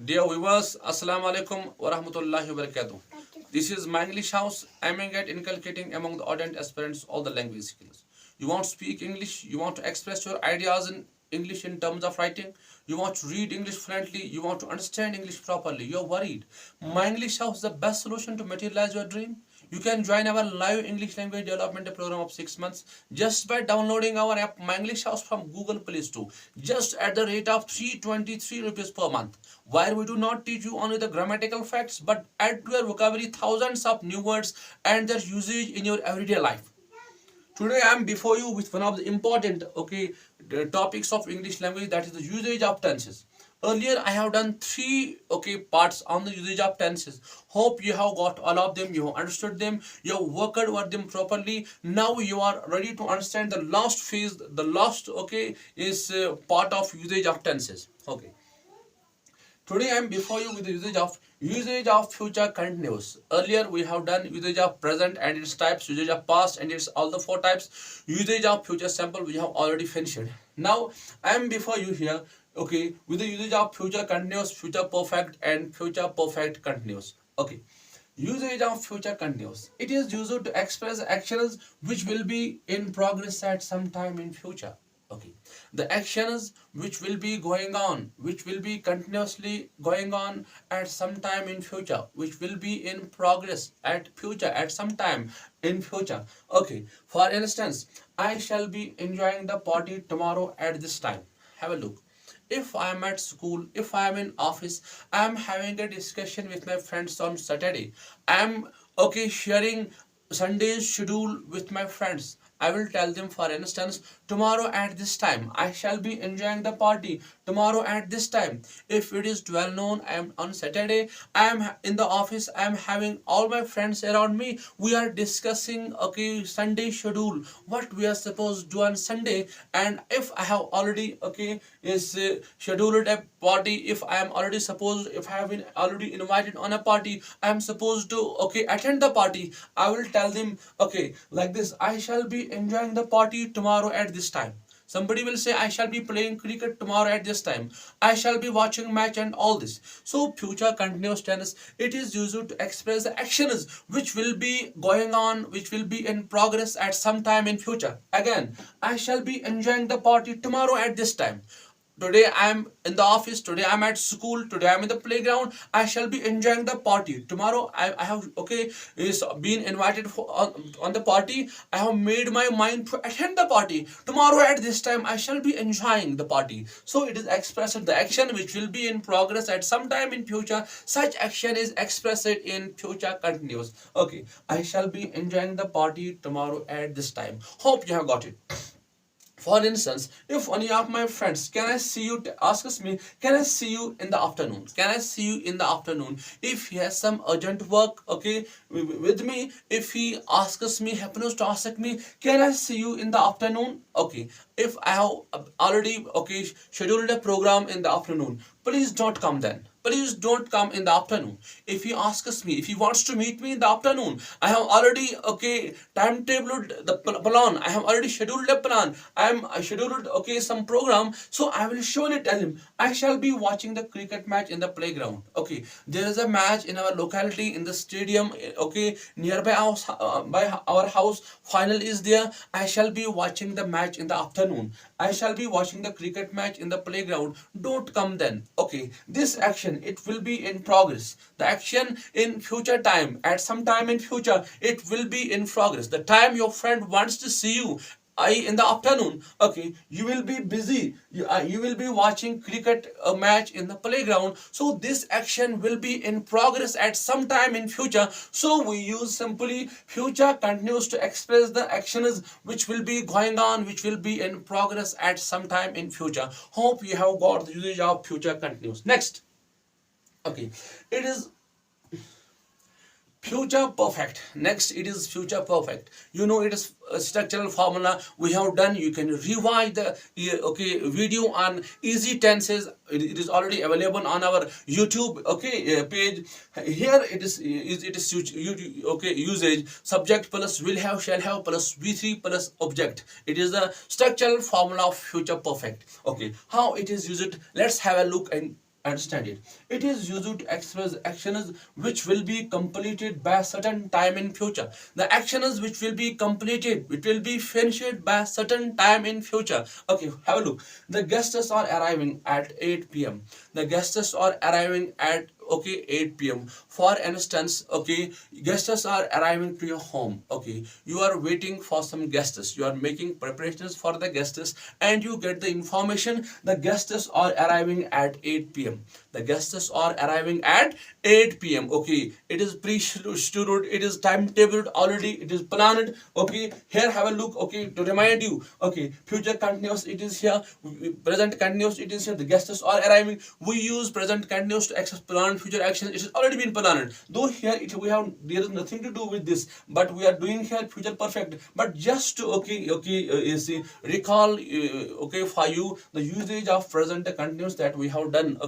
Dear viewers, Assalamu alaikum wa rahmatullahi wa barakatuh. This is my English house aiming at inculcating among the ardent aspirants all the language skills. You want to speak English, you want to express your ideas in English in terms of writing, you want to read English fluently, you want to understand English properly, you're worried. My English house is the best solution to materialize your dream. You can join our live English language development program of 6 months just by downloading our app My English House from Google Play Store just at the rate of 323 rupees per month, where we do not teach you only the grammatical facts but add to your vocabulary thousands of new words and their usage in your everyday life. Today I am before you with one of the important the topics of English language, that is the usage of tenses. Earlier I have done three parts on the usage of tenses. Hope you have got all of them, you have understood them, you have worked over them properly. Now you are ready to understand the last phase, the last is part of usage of tenses. Today I am before you with the usage of future continuous. Earlier we have done usage of present and its types, usage of past and its all the four types, usage of future simple we have already finished. Now I am before you here with the usage of future continuous, future perfect and future perfect continuous. Usage of future continuous. It is used to express actions which will be in progress at some time in future. Okay. The actions which will be going on, which will be continuously going on at some time in future, which will be in progress at future at some time in future. Okay. For instance, I shall be enjoying the party tomorrow at this time. Have a look. If I am at school, if I am in office, I am having a discussion with my friends on Saturday. I am sharing Sunday's schedule with my friends. I will tell them, for instance, tomorrow at this time I shall be enjoying the party. Tomorrow at this time, if it is well known, I am on Saturday, I am in the office, I am having all my friends around me. We are discussing Sunday schedule, what we are supposed to do on Sunday. And if I have already is scheduled a party, if I am already supposed, if I have been already invited on a party, I am supposed to attend the party. I will tell them like this: I shall be enjoying the party tomorrow at this time. Somebody will say, I shall be playing cricket tomorrow at this time. I shall be watching match and all this. So future continuous tense, it is used to express the actions which will be going on, which will be in progress at some time in future. Again, I shall be enjoying the party tomorrow at this time. Today I am in the office, today I am at school, today I am in the playground. I shall be enjoying the party tomorrow. I have is been invited for on the party. I have made my mind to attend the party tomorrow at this time. I shall be enjoying the party. So it is expressed the action which will be in progress at some time in future. Such action is expressed in future continuous. I shall be enjoying the party tomorrow at this time. Hope you have got it. For instance, if any of my friends, can I see you, asks me, can I see you in the afternoon? Can I see you in the afternoon? If he has some urgent work, with me, if he asks me, happens to ask me, can I see you in the afternoon? If I have already, scheduled a program in the afternoon, please don't come then. Please don't come in the afternoon. If he asks me, if he wants to meet me in the afternoon, I have already timetabled the plan. I have already scheduled a plan. I am scheduled some program. So I will surely tell him I shall be watching the cricket match in the playground. There is a match in our locality in the stadium. Nearby by our house. Final is there. I shall be watching the match in the afternoon. I shall be watching the cricket match in the playground. Don't come then. This action, it will be in progress. The action in future time, at some time in future, it will be in progress. The time your friend wants to see you, in the afternoon, you will be busy. You will be watching cricket match in the playground. So this action will be in progress at some time in future. So we use simply future continuous to express the actions which will be going on, which will be in progress at some time in future. Hope you have got the usage of future continuous. Next, it is future perfect. Next, it is future perfect. It is a structural formula we have done. You can revise the video on easy tenses. It is already available on our YouTube page. Here it is usage subject plus will have, shall have plus v3 plus object. It is the structural formula of future perfect. How it is used, let's have a look and Understand it. It is used to express actions which will be completed by a certain time in future. The actions which will be completed, it will be finished by a certain time in future. Okay, have a look. The guests are arriving at 8 p.m. The guests are arriving at 8 p.m. For instance, guests are arriving to your home. You are waiting for some guests, you are making preparations for the guests, and you get the information the guests are arriving at 8 p.m. The guests are arriving at 8 p.m. It is pre-scheduled, it is timetabled already, it is planned. Here have a look. To remind you, future continuous, it is here. Present continuous, it is here. The guests are arriving. We use present continuous to access planned future action. It has already been planned, though here there is nothing to do with this, but we are doing here future perfect. But just to recall for you the usage of present continuous that we have done.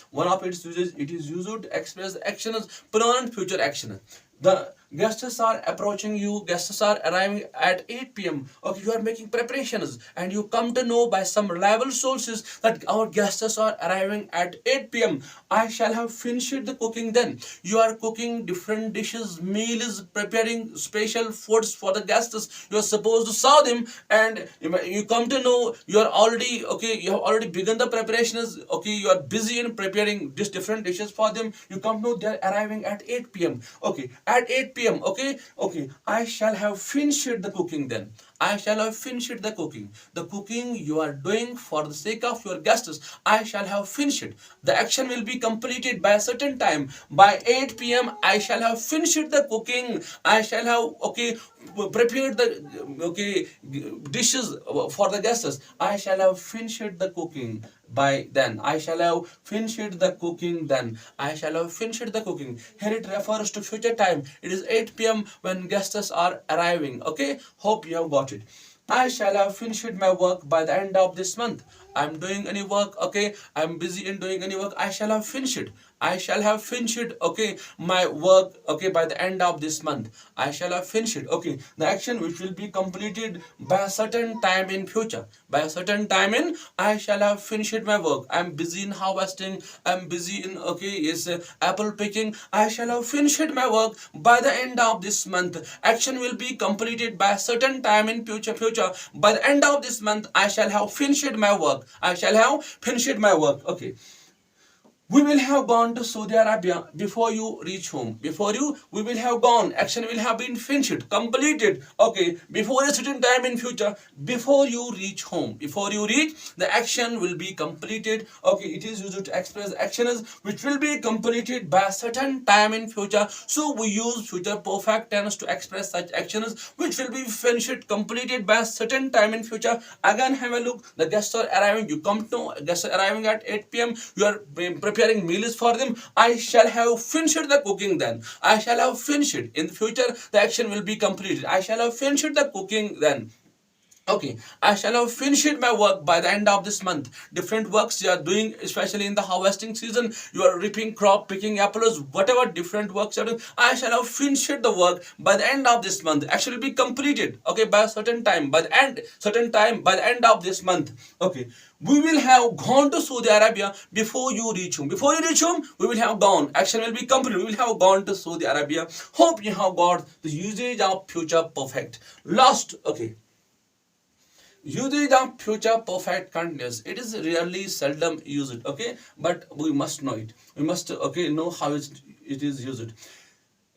One of its uses, it is used to express actions, planned future action. The guests are approaching you, guests are arriving at 8 p.m. You are making preparations, and you come to know by some reliable sources that our guests are arriving at 8 p.m. I shall have finished the cooking then. You are cooking different dishes, meals, preparing special foods for the guests. You are supposed to serve them, and you come to know you are already, you have already begun the preparations. You are busy in preparing these different dishes for them. You come to know they are arriving at 8 p.m. At 8 p.m. I shall have finished the cooking then. I shall have finished the cooking. The cooking you are doing for the sake of your guests, I shall have finished. The action will be completed by a certain time. By 8 p.m. I shall have finished the cooking. I shall have prepared the dishes for the guests. I shall have finished the cooking by then. I shall have finished the cooking then. I shall have finished the cooking. Here it refers to future time. It is 8 p.m. when guests are arriving. Hope you have got it. I shall have finished my work by the end of this month. I'm doing any work, I'm busy in doing any work. I shall have finished. I shall have finished, my work, by the end of this month. I shall have finished, the action which will be completed by a certain time in future. By a certain time in, I shall have finished my work. I'm busy in harvesting. I'm busy in, apple picking. I shall have finished my work by the end of this month. Action will be completed by a certain time in future. By the end of this month, I shall have finished my work. I shall have finished my work. We will have gone to Saudi Arabia before you reach home. We will have gone. Action will have been finished, completed. Before a certain time in future, before you reach home. Before you reach, the action will be completed. It is used to express actions which will be completed by a certain time in future. So we use future perfect tense to express such actions which will be finished, completed by a certain time in future. Again, have a look. The guests are arriving. You come to guests are arriving at 8 p.m. You are preparing meals for them. I shall have finished the cooking then. I shall have finished. In the future, the action will be completed. I shall have finished the cooking then. I shall have finished my work by the end of this month. Different works you are doing, especially in the harvesting season. You are reaping crop, picking apples, whatever different works you are doing. I shall have finished the work by the end of this month. Actually, will be completed. By a certain time. By the end of this month. We will have gone to Saudi Arabia before you reach home. Before you reach home, we will have gone. Action will be completed. We will have gone to Saudi Arabia. Hope you have got the usage of future perfect. Last, usage of future perfect continuous. It is rarely seldom used, but we must know it. We must know how it is used.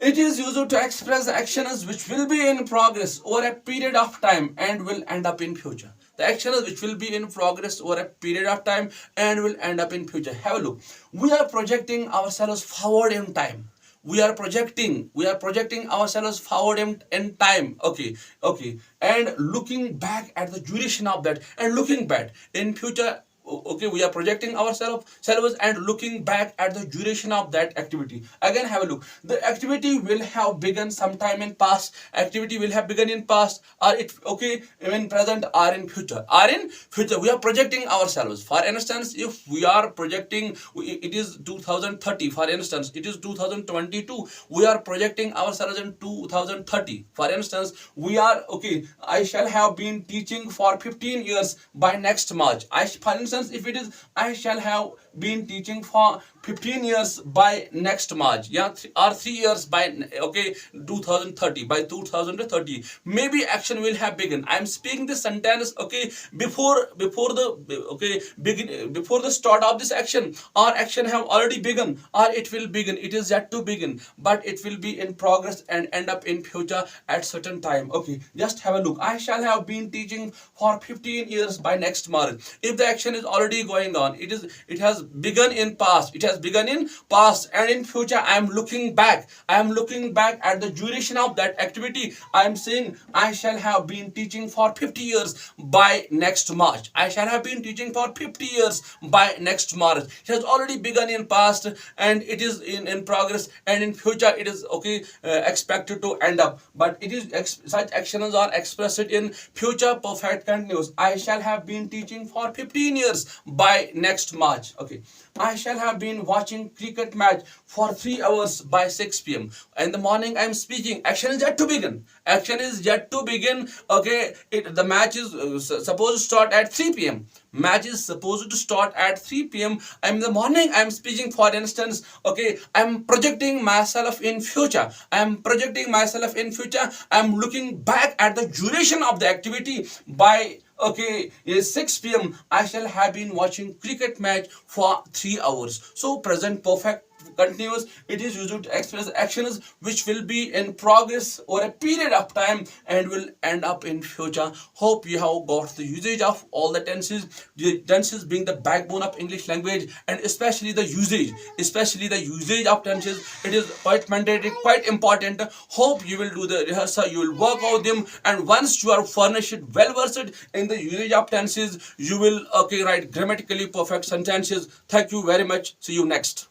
It is used to express actions which will be in progress over a period of time and will end up in future. The actions which will be in progress over a period of time and will end up in future. Have a look. We are projecting ourselves forward in time. We are projecting ourselves forward in time. And looking back at the duration of that, and looking back in future. We are projecting ourselves and looking back at the duration of that activity. Again, have a look. The activity will have begun sometime in past. Activity will have begun in past, or it in present or in future. We are projecting ourselves. For instance, if we are projecting, it is 2030. For instance, it is 2022. We are projecting ourselves in 2030. For instance, we are I shall have been teaching for 15 years by next March. For instance, if it is, I shall have been teaching for 15 years by next March, yeah, or 3 years by, okay, 2030, by 2030, maybe action will have begun. I am speaking this sentence, okay, before the, okay, begin, before the start of this action, or action have already begun, or it will begin, it is yet to begin, but it will be in progress and end up in future at certain time. Okay, just have a look. I shall have been teaching for 15 years by next March. If the action is already going on, it has begun in past, it has begun in past, and in future I am looking back, I am looking back at the duration of that activity. I am saying I shall have been teaching for 50 years by next March. I shall have been teaching for 50 years by next March. It has already begun in past, and it is in progress, and in future it is, okay, expected to end up, but it is such actions are expressed in future perfect continuous. I shall have been teaching for 15 years by next March. Okay, I shall have been watching cricket match for 3 hours by 6 p.m. In the morning I am speaking, action is yet to begin, action is yet to begin. Okay, the match is supposed to start at 3 p.m. Match is supposed to start at 3 p.m. In the morning I am speaking, for instance, okay, I am projecting myself in future, I am projecting myself in future, I am looking back at the duration of the activity. By, okay, 6 p.m. I shall have been watching cricket match for 3 hours. So present perfect continuous, it is used to express actions which will be in progress over a period of time and will end up in future. Hope you have got the usage of all the tenses being the backbone of English language, and especially the usage of tenses. It is quite mandatory, quite important. Hope you will do the rehearsal, you will work out them, and once you are furnished, well versed in the usage of tenses, you will, okay, write grammatically perfect sentences. Thank you very much. See you next.